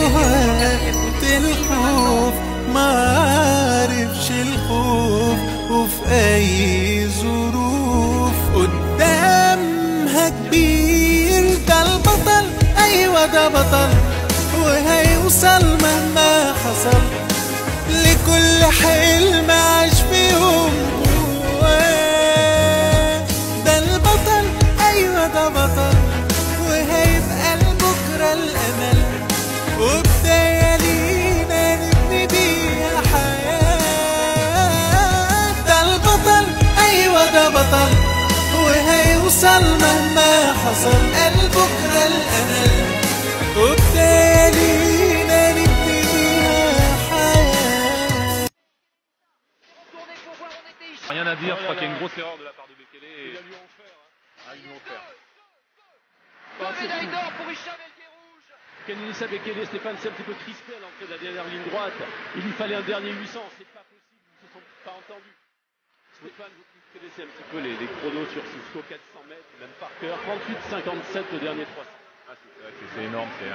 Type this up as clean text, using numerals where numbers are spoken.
وقت الخوف معرفش الخوف، وفي اي ظروف قدامها كبير. ده البطل، ايوه ده بطل، وهيوصل مهما حصل لكل حلم عاش فيهم جواه. ده البطل، ايوه ده بطل، وهيبقى لبكره الامل، وبدايه لينا نبني بيها حياه. ده البطل، ايوه ده بطل، وهيوصل مهما حصل لبكره الامل، وبدايه لينا نبني بيها حياه. Rien à dire, je crois qu'il y a une grosse erreur de la part de Bekele. Et... Ils lui ont offert. Ah, ils l'ont offert. Médaille d'or pour Hicham El Guerrouj. Kenenisa Bekele, Stéphane, c'est un petit peu crispé à l'entrée de la dernière ligne droite. Il lui fallait un dernier 800, c'est pas possible, ils ne se sont pas entendus. Stéphane, vous connaissez un petit peu les chronos sur Cisco, 400 mètres, même par cœur. 38-57 le dernier 300. Ah, c'est énorme, c'est